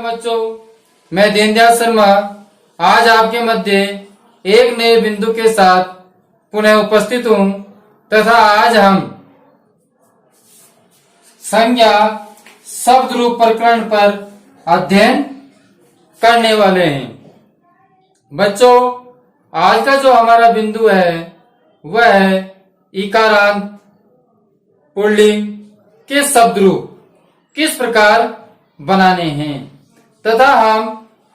बच्चों, मैं दीनदयाल शर्मा आज आपके मध्य एक नए बिंदु के साथ पुनः उपस्थित हूँ तथा आज हम संज्ञा शब्द रूप प्रकरण पर अध्ययन करने वाले हैं। बच्चों, आज का जो हमारा बिंदु है वह है इकारांत पुल्लिंग के शब्द रूप किस प्रकार बनाने हैं तथा हम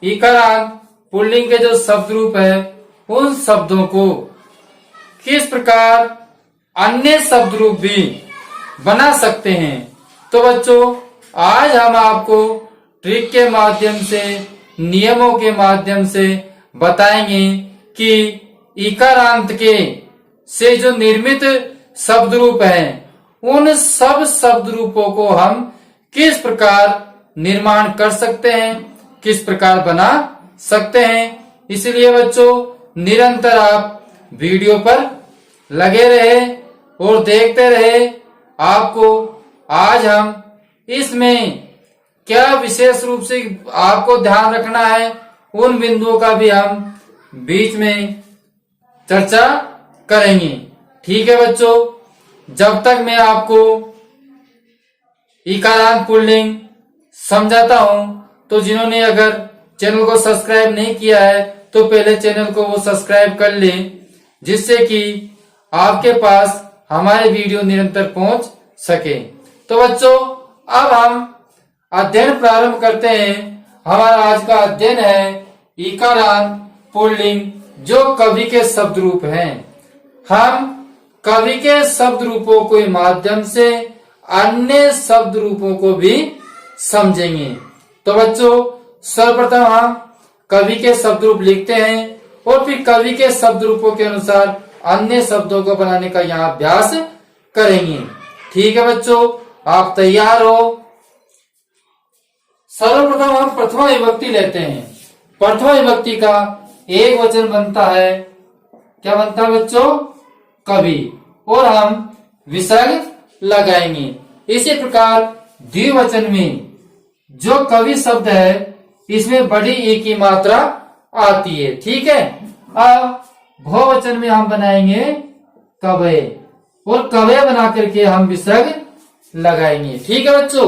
इकारांत पुल्लिंग के जो शब्द रूप है उन शब्दों को किस प्रकार अन्य शब्द रूप भी बना सकते हैं। तो बच्चों, आज हम आपको ट्रिक के माध्यम से, नियमों के माध्यम से बताएंगे कि इकारांत के से जो निर्मित शब्द रूप है उन सब शब्द रूपों को हम किस प्रकार निर्माण कर सकते हैं, किस प्रकार बना सकते हैं। इसलिए बच्चों, निरंतर आप वीडियो पर लगे रहे और देखते रहे। आपको आज हम इसमें क्या विशेष रूप से आपको ध्यान रखना है उन बिंदुओं का भी हम बीच में चर्चा करेंगे। ठीक है बच्चों, जब तक मैं आपको इकारांत पुल्लिंग समझाता हूं तो जिन्होंने अगर चैनल को सब्सक्राइब नहीं किया है तो पहले चैनल को वो सब्सक्राइब कर ले, जिससे कि आपके पास हमारे वीडियो निरंतर पहुंच सके। तो बच्चों, अब हम अध्ययन प्रारंभ करते हैं। हमारा आज का अध्ययन है इकारांत पुल्लिंग जो कवि के शब्द रूप हैं। हम कवि के शब्द रूपों के माध्यम से अन्य शब्द रूपों को भी समझेंगे। तो बच्चों, सर्वप्रथम हम कवि के शब्द रूप लिखते हैं और फिर कवि के शब्द रूपों के अनुसार अन्य शब्दों को बनाने का यहाँ अभ्यास करेंगे। ठीक है बच्चों, आप तैयार हो? सर्वप्रथम हम प्रथमा विभक्ति लेते हैं। प्रथमा विभक्ति का एक वचन बनता है, क्या बनता है बच्चों? कवि, और हम विसर्ग लगाएंगे। इसी प्रकार द्विवचन में जो कवि शब्द है इसमें बड़ी ई की मात्रा आती है। ठीक है। अब बहुवचन में हम बनाएंगे कवय, और कवय बना करके हम विसर्ग लगाएंगे। ठीक है बच्चों।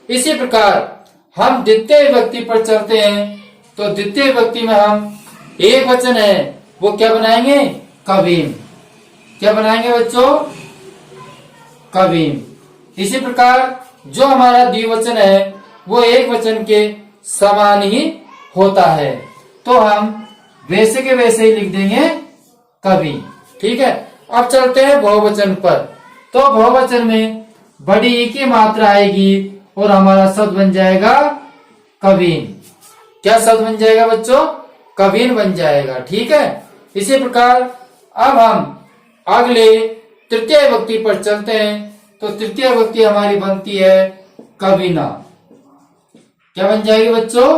इसी प्रकार हम द्वितीय विभक्ति पर चलते हैं। तो द्वितीय विभक्ति में हम एक वचन है वो क्या बनाएंगे? कवीन। क्या बनाएंगे बच्चों? कवीन। इसी प्रकार जो हमारा द्विवचन है वो एक वचन के समान ही होता है, तो हम वैसे के वैसे ही लिख देंगे कवि। ठीक है। अब चलते हैं बहुवचन पर। तो बहुवचन में बड़ी ई की मात्रा आएगी और हमारा शब्द बन जाएगा कवीन। क्या शब्द बन जाएगा बच्चों? कवीन बन जाएगा। ठीक है। इसी प्रकार अब हम अगले तृतीय विभक्ति पर चलते हैं। तो तृतीय विभक्ति हमारी बनती है कवीना। क्या बन जाएगी बच्चों?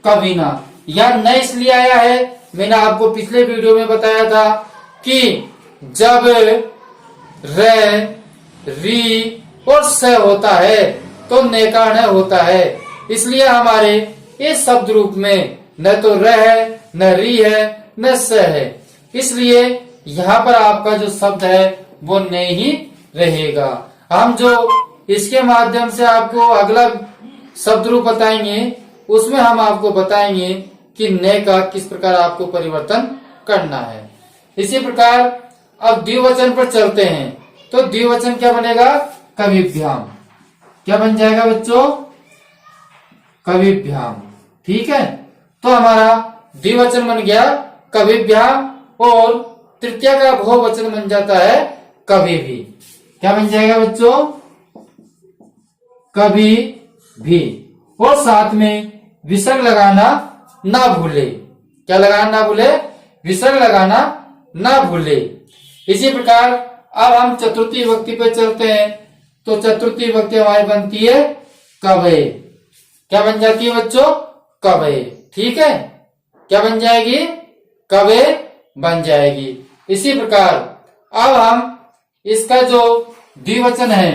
कवीना। यह न इसलिए आया है, मैंने आपको पिछले वीडियो में बताया था कि जब रे, री और स होता है तो न का न होता है। इसलिए हमारे इस शब्द रूप में न तो र है, न री है, न स है। इसलिए यहाँ पर आपका जो शब्द है वो न ही रहेगा। हम जो इसके माध्यम से आपको अगला शब्द रूप बताएंगे उसमें हम आपको बताएंगे कि न का किस प्रकार आपको परिवर्तन करना है। इसी प्रकार अब द्विवचन पर चलते हैं। तो द्विवचन क्या बनेगा? कविभ्याम। क्या बन जाएगा बच्चों? कविभ्याम। ठीक है। तो हमारा द्विवचन बन गया कविभ्याम और तृतीय का बहुवचन बन जाता है कवि भी। क्या बन जाएगा बच्चों? कवि भी। और साथ में विसर्ग लगाना ना भूले। क्या लगाना ना भूले? विसर्ग लगाना ना भूले। इसी प्रकार अब हम चतुर्थी विभक्ति पे चलते हैं। तो चतुर्थी विभक्ति हमारी बनती है कवय। क्या बन जाती है बच्चों? कवय। ठीक है। क्या बन जाएगी? कवय बन जाएगी। इसी प्रकार अब हम इसका जो द्विवचन है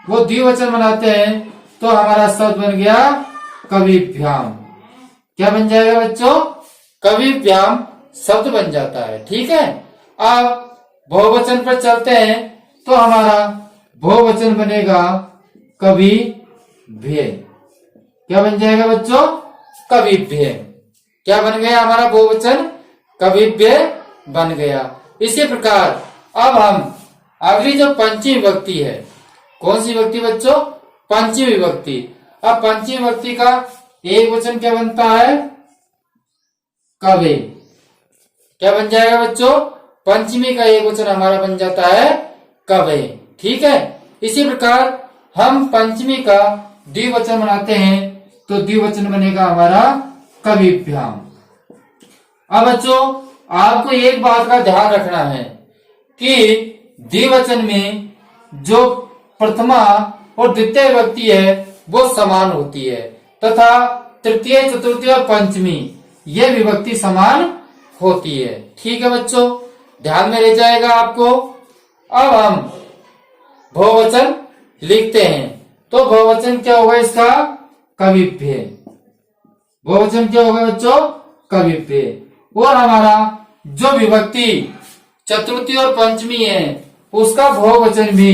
वो द्विवचन बनाते हैं। तो हमारा शब्द बन गया कविभ्याम। क्या बन जाएगा बच्चों? कविभ्याम शब्द बन जाता है। ठीक है, अब बहुवचन पर चलते हैं तो हमारा बहुवचन बनेगा कविभ्य। क्या बन जाएगा बच्चों? कविभ्य। क्या बन गया हमारा बहुवचन? कविभ्य बन गया। इसी प्रकार अब हम अगली जो पंचमी विभक्ति है, कौन सी विभक्ति बच्चों? पंचमी विभक्ति। अब पंचमी विभक्ति का एक वचन क्या बनता है? कवे। क्या बन जाएगा बच्चों? पंचमी का एक वचन हमारा बन जाता है कवे। ठीक है, इसी प्रकार हम पंचमी का द्विवचन बनाते हैं तो द्विवचन बनेगा हमारा कविभ्याम। अब बच्चों आपको एक बात का ध्यान रखना है कि द्विवचन में जो प्रथमा और द्वितीय विभक्ति है वो समान होती है तथा तृतीय, चतुर्थी और पंचमी ये विभक्ति समान होती है। ठीक है बच्चों, ध्यान में रह जाएगा आपको। अब हम बहुवचन लिखते हैं तो बहुवचन क्या होगा इसका? कविभ्य। बहुवचन क्या होगा बच्चों? कविभ्य। और हमारा जो विभक्ति चतुर्थी और पंचमी है उसका बहुवचन भी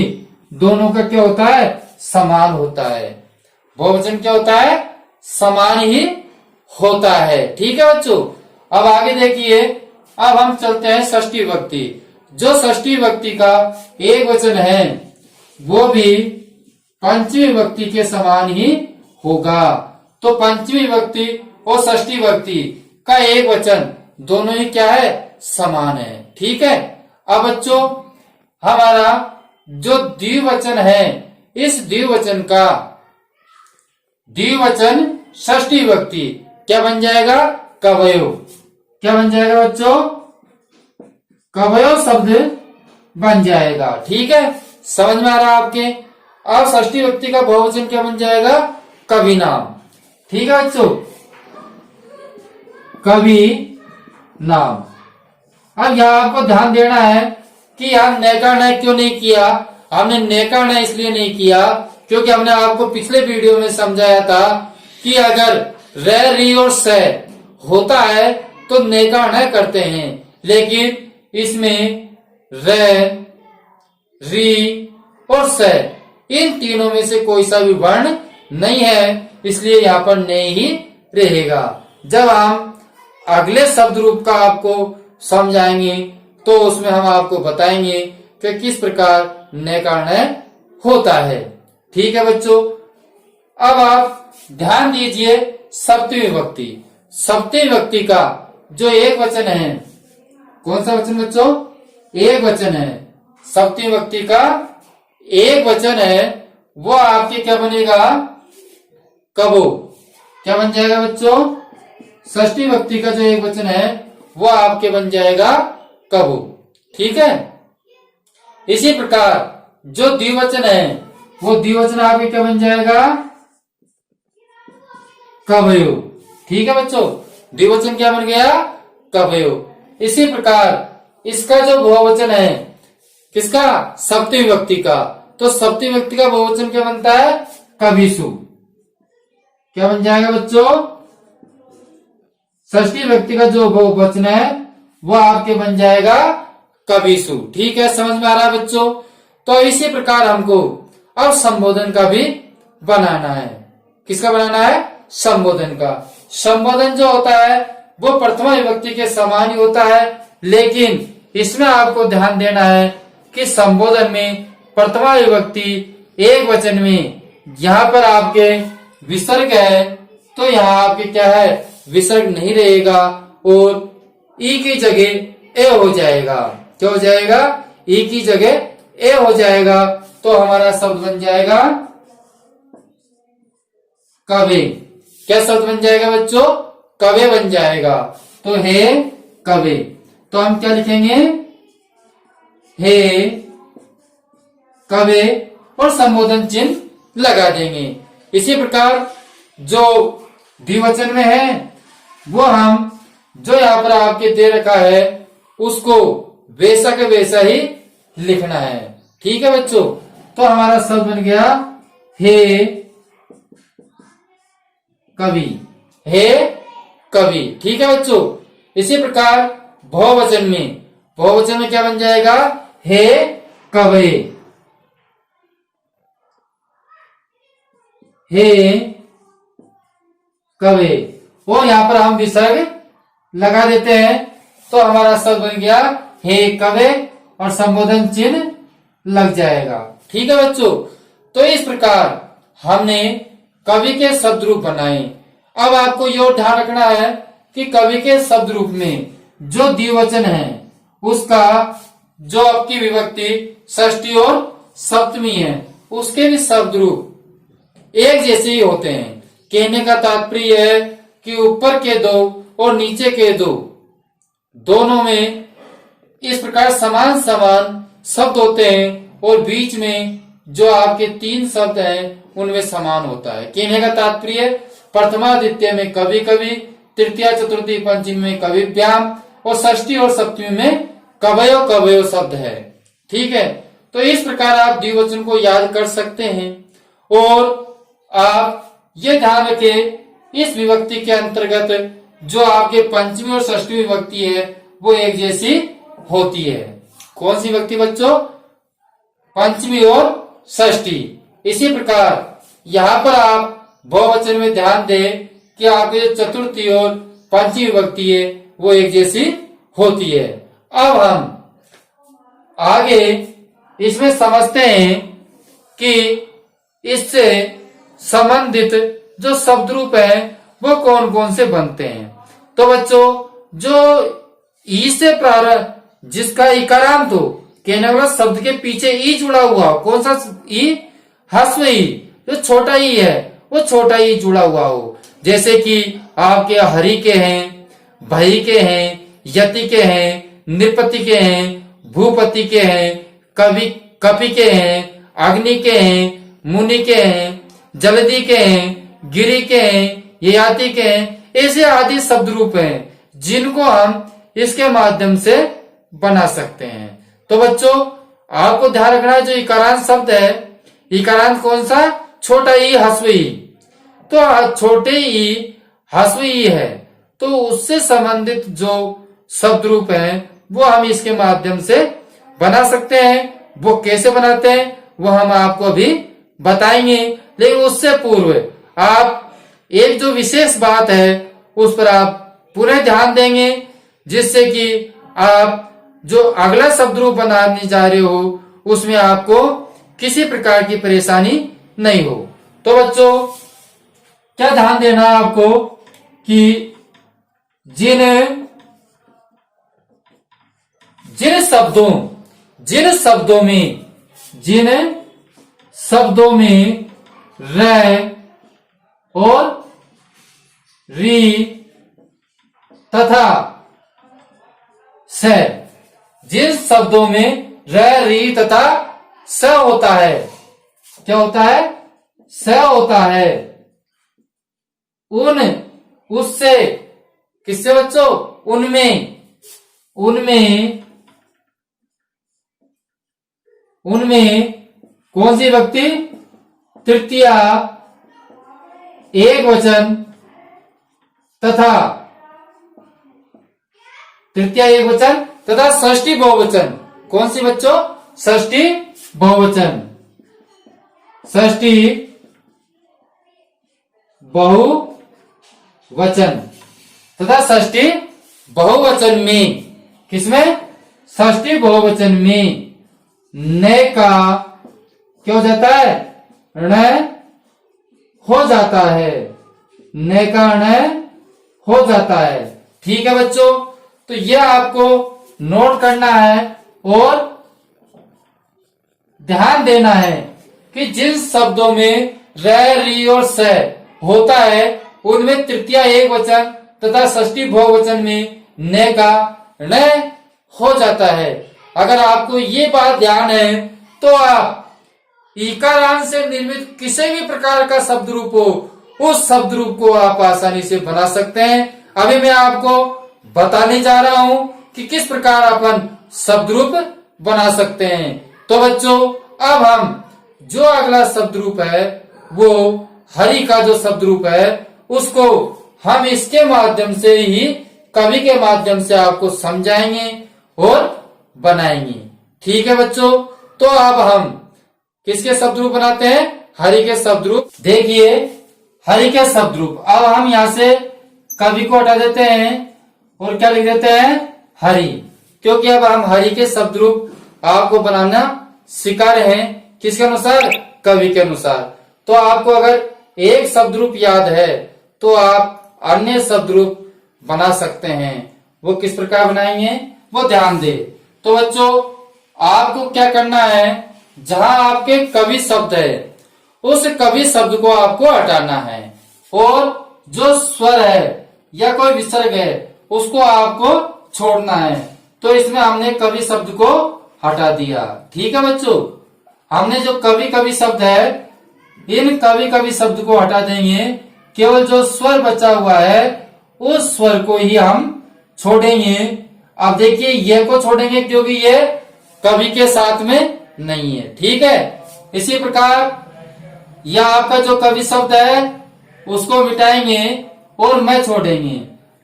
दोनों का क्या होता है? समान होता है। बहुवचन क्या होता है? समान ही होता है। ठीक है बच्चों, अब आगे देखिए, अब हम चलते हैं षष्ठी विभक्ति। जो षष्ठी विभक्ति का एक वचन है वो भी पंचमी विभक्ति के समान ही होगा। तो पंचमी विभक्ति और षष्ठी विभक्ति का एक वचन दोनों ही क्या है? समान है। ठीक है, अब बच्चों हमारा जो द्विवचन है इस द्विवचन का द्विवचन षष्ठी विभक्ति क्या बन जाएगा? कवयो। क्या बन जाएगा बच्चों? कवयो शब्द बन जाएगा। ठीक है, समझ में आ रहा है आपके? अब षष्ठी विभक्ति का बहुवचन क्या बन जाएगा? कवि नाम। ठीक है बच्चों, कवि नाम। अब यहाँ आपको ध्यान देना है कि हम नैकार्णय क्यों नहीं किया। हमने नैकार्णय इसलिए नहीं किया क्योंकि हमने आपको पिछले वीडियो में समझाया था कि अगर रे, री और से होता है तो नैकार्णय करते हैं, लेकिन इसमें रे, री और से इन तीनों में से कोई सा भी वर्ण नहीं है, इसलिए यहाँ पर नहीं ही रहेगा। जब हम अगले शब्द रूप का आपको समझाएंगे तो उसमें हम आपको बताएंगे कि किस प्रकार नैकार्णय होता है। ठीक है बच्चों, अब आप ध्यान दीजिए सप्तमी विभक्ति। सप्तमी विभक्ति का जो एक वचन है, कौन सा वचन बच्चों? एक वचन है। सप्तमी विभक्ति का एक वचन है वो आपके क्या बनेगा? कबो। क्या बन जाएगा बच्चों? षष्ठी विभक्ति का जो एक वचन है वो आपके बन जाएगा कबो। ठीक है, इसी प्रकार जो द्विवचन है वो द्विवचन आपके क्या बन जाएगा? कवयो। ठीक है बच्चों, द्विवचन क्या बन गया? कवयो। इसी प्रकार इसका जो बहुवचन है किसका? सप्तमी विभक्ति का, तो सप्तमी विभक्ति का बहुवचन क्या बनता है? कविषु। क्या बन जाएगा बच्चों? षष्ठी विभक्ति का जो बहुवचन है वो आपके बन जाएगा कविषु। ठीक है, समझ में आ रहा है बच्चों? तो इसी प्रकार हमको अब संबोधन का भी बनाना है। किसका बनाना है? संबोधन का। संबोधन जो होता है वो प्रथमा विभक्ति के समान ही होता है, लेकिन इसमें आपको ध्यान देना है कि संबोधन में प्रथमा विभक्ति एक वचन में यहाँ पर आपके विसर्ग है तो यहाँ आपके क्या है? विसर्ग नहीं रहेगा और ई की जगह ए हो जाएगा। क्या हो जाएगा? ई की जगह ए हो जाएगा, तो हमारा शब्द बन जाएगा कवे। क्या शब्द बन जाएगा बच्चों? कवे बन जाएगा। तो हे कवे, तो हम क्या लिखेंगे? हे कवे और संबोधन चिन्ह लगा देंगे। इसी प्रकार जो द्विवचन में है वो हम जो यहाँ पर आपके दे रखा है उसको वैसा के वैसा ही लिखना है। ठीक है बच्चों, तो हमारा शब्द बन गया हे कवि। हे कवि। ठीक है बच्चों। इसी प्रकार बहुवचन में क्या बन जाएगा? हे कवे, हे कवे। और यहां पर हम विसर्ग लगा देते हैं तो हमारा शब्द बन गया हे कवे और संबोधन चिन्ह लग जाएगा। ठीक है बच्चों। तो इस प्रकार हमने कवि के शब्द रूप बनाए। अब आपको यह ध्यान रखना है कि कवि के शब्द रूप में जो द्विवचन है उसका जो आपकी विभक्ति षष्ठी और सप्तमी है उसके भी शब्द रूप एक जैसे ही होते हैं। कहने का तात्पर्य है कि ऊपर के दो और नीचे के दो दोनों में इस प्रकार समान समान शब्द होते हैं और बीच में जो आपके 3 शब्द हैं उनमें समान होता है। कहने का तात्पर्य प्रथमा द्वितीय में कवि कवि, तृतीया चतुर्थी पंचमी में कविभ्याम और षष्ठी और सप्तमी में कवयो कवयो शब्द है। ठीक है। तो इस प्रकार आप द्विवचन को याद कर सकते हैं और आप ये ध्यान रखें इस विभक्ति के अंतर्गत जो आपके पंचमी और षष्ठी विभक्ति है वो एक जैसी होती है। कौन सी विभक्ति बच्चों? पंचमी और षष्ठी। इसी प्रकार यहाँ पर आप बहुवचन में ध्यान दें कि आपकी जो चतुर्थी और पंचमी विभक्ति है वो एक जैसी होती है। अब हम आगे इसमें समझते हैं कि इससे संबंधित जो शब्द रूप है वो कौन कौन से बनते हैं। तो बच्चों जो ई से प्रारंभ जिसका इकारांत हो, कहने वाला शब्द के पीछे ई जुड़ा हुआ, कौन सा ई? ह्रस्व ई। जो छोटा ई है वो छोटा ई जुड़ा हुआ हो, जैसे कि आपके हरि के हैं, भई के हैं, यति के हैं, नृपति के हैं, भूपति के हैं, कपि के हैं, अग्नि के हैं, मुनि के हैं, जलधि के हैं, गिरि के हैं, ययाति के हैं। ऐसे आदि शब्द रूप हैं जिनको हम इसके माध्यम से बना सकते हैं। तो बच्चों आपको ध्यान रखना है जो इकारांत शब्द है, इकारांत कौन सा? छोटा ई ह्रस्व ई। तो छोटे ई ह्रस्व ई है तो उससे संबंधित जो शब्द रूप है वो हम इसके माध्यम से बना सकते हैं। वो कैसे बनाते हैं वो हम आपको अभी बताएंगे, लेकिन उससे पूर्व आप एक जो विशेष बात है उस पर आप पूरे ध्यान देंगे जिससे कि आप जो अगला शब्द रूप बनाने जा रहे हो उसमें आपको किसी प्रकार की परेशानी नहीं हो। तो बच्चों क्या ध्यान देना है आपको कि जिन शब्दों में र और री तथा स, जिन शब्दों में र री तथा स होता है, क्या होता है? स होता है। उससे किससे बच्चों? उनमें कौन सी विभक्ति? तृतीया एक वचन तथा षष्ठी बहुवचन। कौन सी बच्चों? षष्ठी बहुवचन। षष्ठी बहुवचन तथा षष्ठी बहुवचन में, किसमें? षष्ठी बहुवचन में न का क्या हो जाता है? ण हो जाता है। न का ण हो जाता है। ठीक है बच्चों। तो यह आपको नोट करना है और ध्यान देना है कि जिन शब्दों में र री और स होता है उनमें तृतीया एक वचन तथा षष्ठी बहुवचन में न का ण हो जाता है। अगर आपको ये बात ध्यान है तो आप इकारांत से निर्मित किसी भी प्रकार का शब्द रूप हो उस शब्द रूप को आप आसानी से बना सकते हैं। अभी मैं आपको बताने जा रहा हूं कि किस प्रकार अपन शब्द रूप बना सकते हैं। तो बच्चों अब हम जो अगला शब्द रूप है वो हरि का जो शब्द रूप है उसको हम इसके माध्यम से ही कवि के माध्यम से आपको समझाएंगे और बनाएंगे। ठीक है बच्चों, तो अब हम किसके शब्द रूप बनाते हैं? हरि के शब्द रूप। देखिए हरि के शब्द रूप। अब हम यहाँ से कवि को हटा देते हैं और क्या लिख देते हैं? हरि। क्योंकि अब हम हरि के शब्द रूप आपको बनाना सिखा रहे हैं। किसके अनुसार? कवि के अनुसार। तो आपको अगर एक शब्द रूप याद है तो आप अन्य शब्द रूप बना सकते हैं। वो किस प्रकार बनाएंगे वो ध्यान दे। तो बच्चों आपको क्या करना है, जहां आपके कवि शब्द है उस कवि शब्द को आपको हटाना है और जो स्वर है या कोई विसर्ग है उसको आपको छोड़ना है। तो इसमें हमने कवि शब्द को हटा दिया। ठीक है बच्चों, हमने जो कवि कवि शब्द है इन कवि कवि शब्द को हटा देंगे। केवल जो स्वर बचा हुआ है उस स्वर को ही हम छोड़ेंगे। अब देखिए ये को छोड़ेंगे क्योंकि ये कवि के साथ में नहीं है। ठीक है, इसी प्रकार यह आपका जो कवि शब्द है उसको मिटाएंगे और मैं छोड़ेंगे।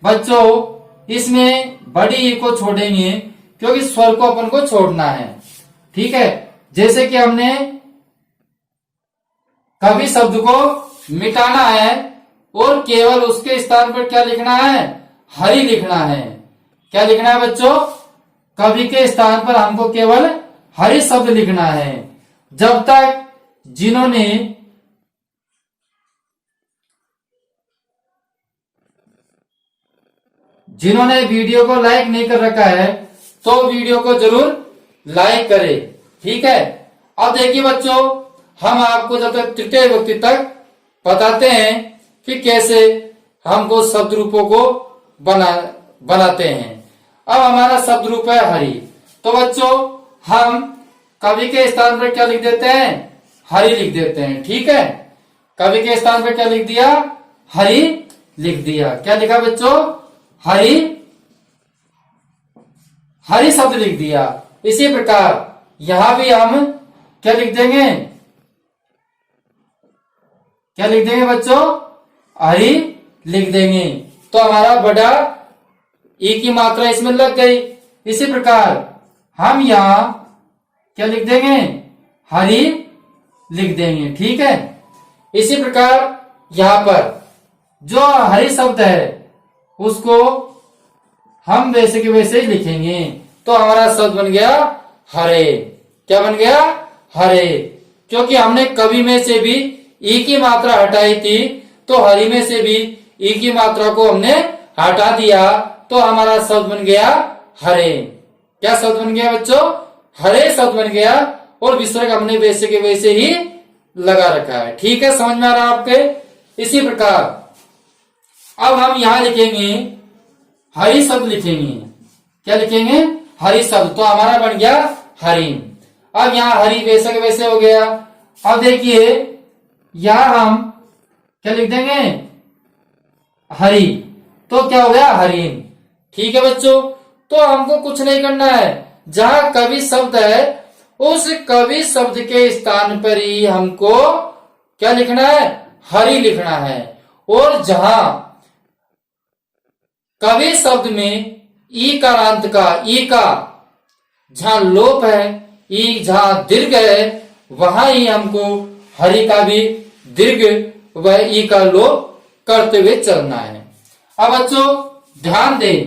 बच्चों इसमें बड़ी ई को छोड़ेंगे क्योंकि स्वर को अपन को छोड़ना है। ठीक है, जैसे कि हमने कवि शब्द को मिटाना है और केवल उसके स्थान पर क्या लिखना है? हरि लिखना है। क्या लिखना है बच्चों? कवि के स्थान पर हमको केवल हरि शब्द लिखना है। जब तक जिन्होंने वीडियो को लाइक नहीं कर रखा है तो वीडियो को जरूर लाइक करें। ठीक है, अब देखिए बच्चों हम आपको जब तक तृतीय विभक्ति तक बताते हैं कि कैसे हमको शब्द रूपों को बनाते हैं। अब हमारा शब्द रूप है हरि। तो बच्चों हम कवि के स्थान पर क्या लिख देते हैं? हरि लिख देते हैं। ठीक है, कवि के स्थान पर क्या लिख दिया? हरि लिख दिया। क्या लिखा बच्चों? हरि, हरि शब्द लिख दिया। इसी प्रकार यहां भी हम क्या लिख देंगे? क्या लिख देंगे बच्चों? हरि लिख देंगे। तो हमारा बड़ा ई की मात्रा इसमें लग गई। इसी प्रकार हम यहां क्या लिख देंगे? हरि लिख देंगे। ठीक है, इसी प्रकार यहां पर जो हरि शब्द है उसको हम वैसे के वैसे ही लिखेंगे। तो हमारा शब्द बन गया हरे। क्या बन गया? हरे। क्योंकि हमने कवि में से भी ई की मात्रा हटाई थी तो हरि में से भी ई की मात्रा को हमने हटा दिया तो हमारा शब्द बन गया हरे। क्या शब्द बन गया बच्चों? हरे शब्द बन गया और विसर्ग हमने वैसे के वैसे ही लगा रखा है। ठीक है, समझ में आ रहा है आपके? इसी प्रकार अब हम यहां लिखेंगे हरि शब्द लिखेंगे। क्या लिखेंगे? हरि शब्द। तो हमारा बन गया हरि। अब यहाँ हरि वैसे के वैसे हो गया। अब देखिए यहां हम क्या लिख देंगे? हरि। तो क्या हो गया? हरिन। ठीक है बच्चों, तो हमको कुछ नहीं करना है। जहां कवि शब्द है उस कवि शब्द के स्थान पर ही हमको क्या लिखना है? हरि लिखना है। और जहां कवि शब्द में ई कारांत का ई का जहां लोप है, ई जहां दीर्घ है वहां ही हमको हरि का भी दीर्घ व ई का लोप करते हुए चलना है। अब बच्चों ध्यान दें,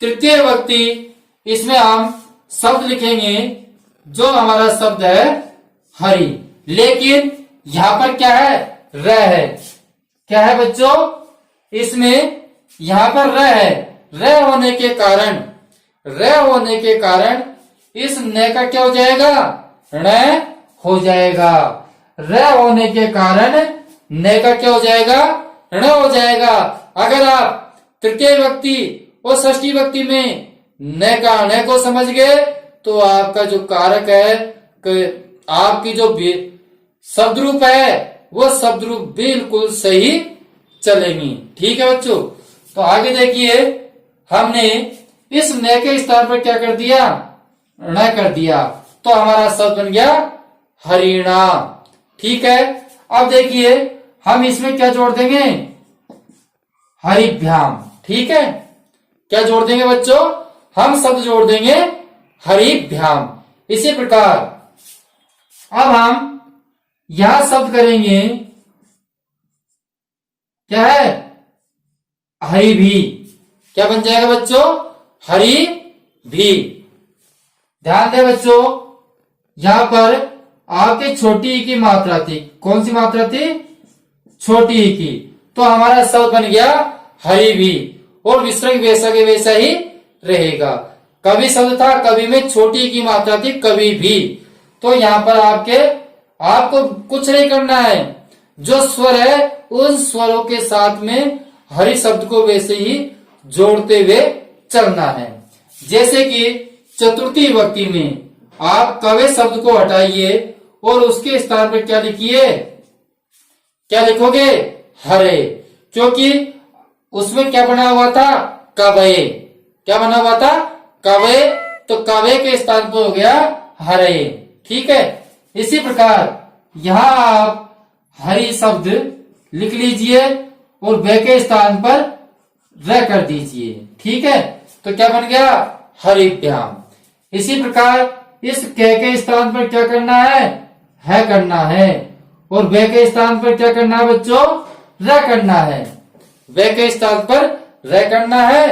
तृतीय विभक्ति इसमें हम शब्द लिखेंगे जो हमारा शब्द है हरि। लेकिन यहां पर क्या है? र है। क्या है बच्चों? इसमें यहां पर र है। र होने के कारण इस न का क्या हो जाएगा? ण हो जाएगा। र होने के कारण न का क्या हो जाएगा? ण हो जाएगा। अगर आप तृतीय विभक्ति और षष्ठी विभक्ति में न का ण को समझ गए तो आपका जो कारक है, आपकी जो शब्द रूप है वो शब्द रूप बिल्कुल सही चलेंगी। ठीक है बच्चों, तो आगे देखिए हमने इस न के स्थान पर क्या कर दिया? ण कर दिया। तो हमारा शब्द बन गया हरिणा। ठीक है, अब देखिए हम इसमें क्या जोड़ देंगे? हरिभ्याम। ठीक है, क्या जोड़ देंगे बच्चों? हम शब्द जोड़ देंगे हरिभ्याम। इसी प्रकार अब हम यहां शब्द करेंगे, क्या है? हरि भी। क्या बन जाएगा बच्चों? हरि भी। ध्यान दें बच्चों, यहां पर आपके छोटी ई की मात्रा थी। कौन सी मात्रा थी? छोटी ई की। तो हमारा शब्द बन गया हरि भी, और विसर्ग वैसा के वैसा ही रहेगा। कवि शब्द था, कवि में छोटी ई की मात्रा थी, कवि भी। तो यहाँ पर आपको कुछ नहीं करना है, जो स्वर है उन स्वरों के साथ में हरि शब्द को वैसे ही जोड़ते हुए चलना है। जैसे कि चतुर्थी विभक्ति में आप कवे शब्द को हटाइए और उसके स्थान पर क्या लिखिए? क्या लिखोगे? हरे, क्योंकि उसमें क्या बना हुआ था? कवे। क्या बना हुआ था? कवे। तो कवे के स्थान पर हो गया हरे। ठीक है, इसी प्रकार यहां आप हरि शब्द लिख लीजिए और वे के स्थान पर र कर दीजिए। ठीक है, तो क्या बन गया? हरिभ्याम। इसी प्रकार इस के स्थान पर क्या करना है करना है, और वे के स्थान पर क्या करना है बच्चों? र करना है। वे के स्थान पर र करना है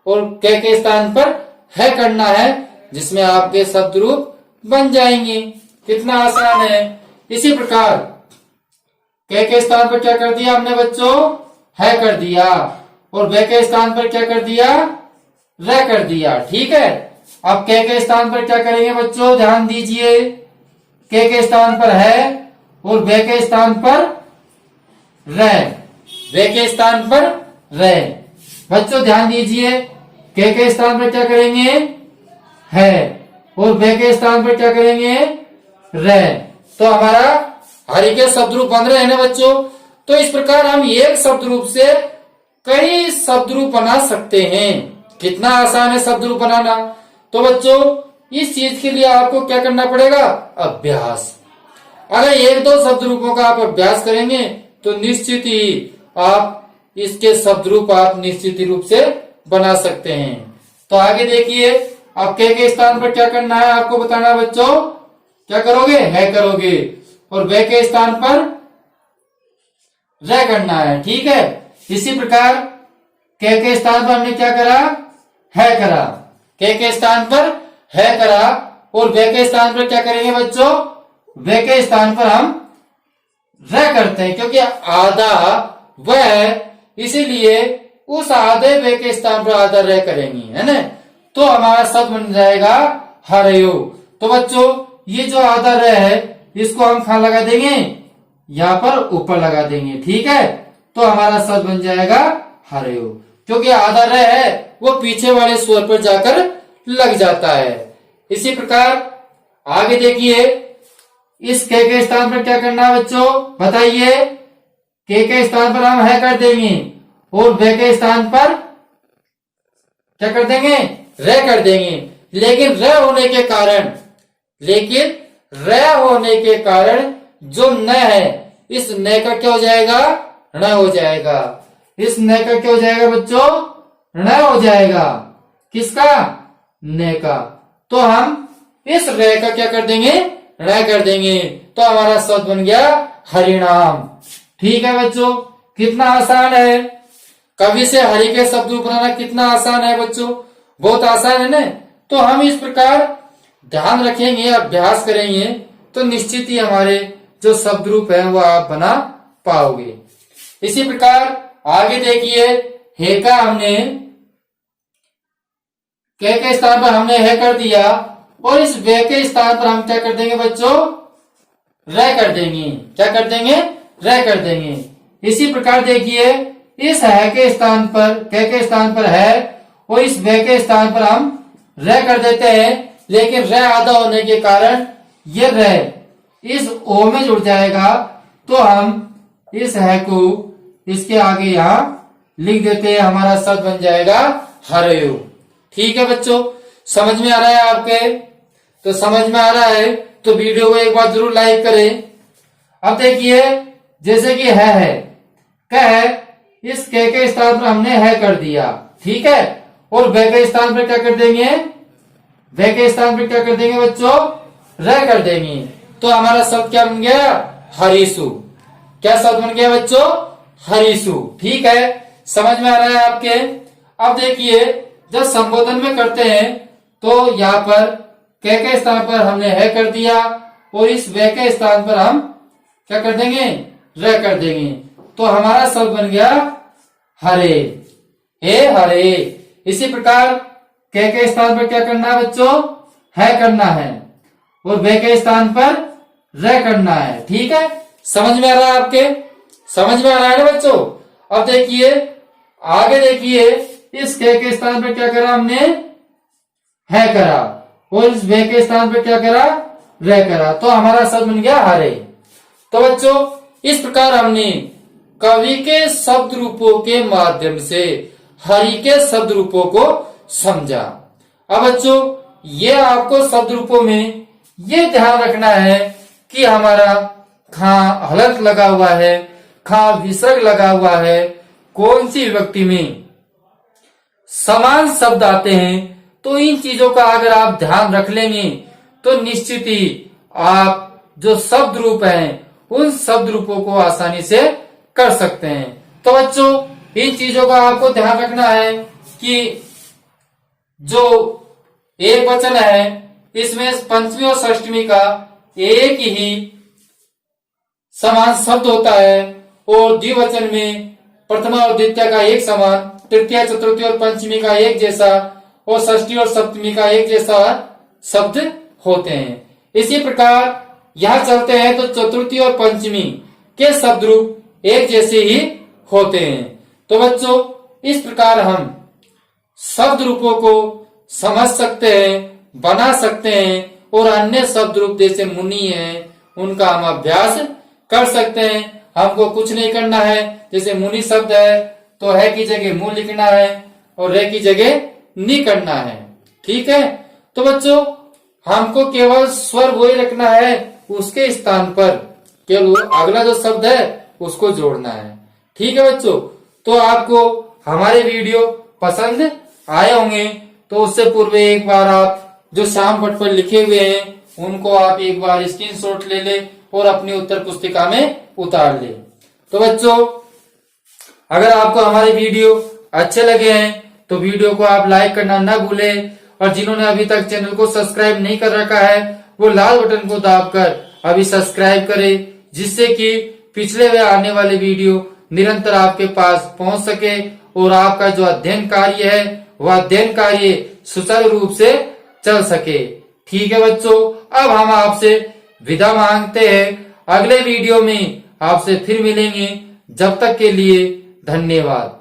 और के स्थान पर है करना है, जिसमें आपके शब्द रूप बन जाएंगे। कितना आसान है। इसी प्रकार के स्थान पर क्या कर दिया हमने बच्चों? है कर दिया, और वे के स्थान पर क्या कर दिया? र कर दिया। ठीक है, अब के स्थान पर क्या करेंगे बच्चों? ध्यान दीजिए, के स्थान पर है और वे के स्थान पर र। वे के स्थान पर र। बच्चों ध्यान दीजिए, के स्थान पर क्या करेंगे? है, और वे के स्थान पर क्या करेंगे? र। तो हमारा हरि के शब्द रूप बन रहे हैं ना बच्चों। तो इस प्रकार हम एक शब्द रूप से कई शब्द रूप बना सकते हैं। कितना आसान है शब्द रूप बनाना। तो बच्चों इस चीज के लिए आपको क्या करना पड़ेगा? अभ्यास। अगर एक दो शब्द रूपों का आप अभ्यास करेंगे तो निश्चित ही आप इसके शब्द रूप आप निश्चित रूप से बना सकते हैं। तो आगे देखिए, अब के स्थान पर क्या करना है आपको बताना है बच्चों। क्या करोगे? है करोगे, और वे के स्थान पर र करना है। ठीक है, इसी प्रकार के स्थान पर हमने क्या करा? है करा। के स्थान पर है करा, और वे के स्थान पर क्या करेंगे बच्चों? वे के स्थान पर हम र करते हैं, क्योंकि आधा वह है, इसीलिए उस आधे वे के स्थान पर आधा र करेंगे, है ना। तो हमारा शब्द बन जाएगा हरयो। तो बच्चों ये जो आधा र है इसको हम कहां लगा देंगे? यहाँ पर ऊपर लगा देंगे। ठीक है, तो हमारा शब्द बन जाएगा हरयो, क्योंकि आधा र है वो पीछे वाले स्वर पर जाकर लग जाता है। इसी प्रकार आगे देखिए, इस के स्थान पर क्या करना है बच्चों? बताइए। के स्थान पर हम है कर देंगे, और वे के स्थान पर क्या कर देंगे? र कर देंगे। लेकिन र होने के कारण जो न है, इस न का क्या हो जाएगा? ण हो जाएगा। इस न का क्या हो जाएगा बच्चों? ण हो जाएगा। किसका? न का। तो हम इस र का क्या कर देंगे? ण कर देंगे। तो हमारा शब्द बन गया हरिनाम। ठीक है बच्चों, कितना आसान है। कवि से हरि के शब्द रूप बनाना कितना आसान है बच्चों, बहुत आसान है ना। तो हम इस प्रकार ध्यान रखेंगे, अभ्यास करेंगे, तो निश्चित ही हमारे जो शब्द रूप है वो आप बना पाओगे। इसी प्रकार आगे देखिए, हे का हमने के स्थान पर हमने है कर दिया, और इस वे के स्थान पर हम क्या कर देंगे बच्चों? र कर देंगे। क्या कर देंगे? र कर देंगे। इसी प्रकार देखिए, इस है के स्थान पर के स्थान पर है, और इस वे के स्थान पर हम र कर देते हैं, लेकिन र आधा होने के कारण ये र इस ओ में जुड़ जाएगा। तो हम इस है को इसके आगे यहां लिख देते हैं, हमारा शब्द बन जाएगा हरयो। ठीक है बच्चों, समझ में आ रहा है आपके? तो समझ में आ रहा है तो वीडियो को एक बार जरूर लाइक करें। अब देखिए, जैसे कि है कह इस के स्थान पर हमने है कर दिया, ठीक है। और वे के स्थान पर क्या कर देंगे, वे के स्थान पर क्या कर देंगे बच्चों, रह कर देंगे। तो हमारा शब्द क्या बन गया, हरीशु। क्या शब्द बन गया बच्चों, हरीशु, ठीक है। समझ में आ रहा है आपके। अब देखिए जब संबोधन में करते हैं तो यहाँ पर के स्थान पर हमने है कर दिया और इस वे के स्थान पर हम क्या कर देंगे, रह कर देंगे। तो हमारा शब्द बन गया हरे, हे हरे। इसी प्रकार के स्थान पर क्या करना है बच्चों, है करना है और वे के स्थान पर रह करना है, ठीक है। समझ में आ रहा है आपके, समझ में आ रहा है ना बच्चों। अब देखिए आगे, देखिए इस के स्थान पर क्या करा हमने, है करा और इस वे के स्थान पर क्या करा, रह करा। तो हमारा शब्द बन गया हरे। तो बच्चों इस प्रकार हमने कवि के शब्द रूपों के माध्यम से हरि के शब्द रूपों को समझा। अब बच्चों ये आपको शब्द रूपों में ये ध्यान रखना है कि हमारा खा हलंत लगा हुआ है, खा विसर्ग लगा हुआ है, कौन सी विभक्ति में समान शब्द आते हैं। तो इन चीजों का अगर आप ध्यान रख लेंगे तो निश्चित ही आप जो शब्द रूप हैं उन शब्द रूपों को आसानी से कर सकते हैं। तो बच्चों इन चीजों का आपको ध्यान रखना है कि जो एक वचन है इसमें पंचमी और षष्टमी का एक ही समान शब्द होता है और द्विवचन में प्रथमा और द्वितीय का एक समान, तृतीय चतुर्थी और पंचमी का एक जैसा और षष्ठी और सप्तमी का एक जैसा शब्द होते हैं। इसी प्रकार यहाँ चलते हैं तो चतुर्थी और पंचमी के शब्द रूप एक जैसे ही होते हैं। तो बच्चों इस प्रकार हम शब्द रूपों को समझ सकते हैं, बना सकते हैं और अन्य शब्द रूप जैसे मुनि है उनका हम अभ्यास कर सकते हैं। हमको कुछ नहीं करना है, जैसे मुनि शब्द है तो है की जगह मुंह लिखना है और रे की जगह नी करना है, ठीक है। तो बच्चों हमको केवल स्वर वही रखना है, उसके स्थान पर केवल अगला जो शब्द है उसको जोड़ना है, ठीक है बच्चों। तो आपको हमारे वीडियो पसंद आए होंगे तो उससे पूर्व एक बार आप जो श्याम पट पर लिखे हुए हैं उनको आप एक बार स्क्रीनशॉट ले ले और अपनी उत्तर पुस्तिका में उतार ले। तो बच्चों अगर आपको हमारे वीडियो अच्छे लगे हैं तो वीडियो को आप लाइक करना ना भूलें और जिन्होंने अभी तक चैनल को सब्सक्राइब नहीं कर रखा है वो लाल बटन को दाबकर अभी सब्सक्राइब करें, जिससे कि पिछले व आने वाले वीडियो निरंतर आपके पास पहुंच सके और आपका जो अध्ययन कार्य है वह अध्ययन कार्य सुचारू रूप से चल सके, ठीक है बच्चों। अब हम आपसे विदा मांगते हैं, अगले वीडियो में आपसे फिर मिलेंगे। जब तक के लिए धन्यवाद।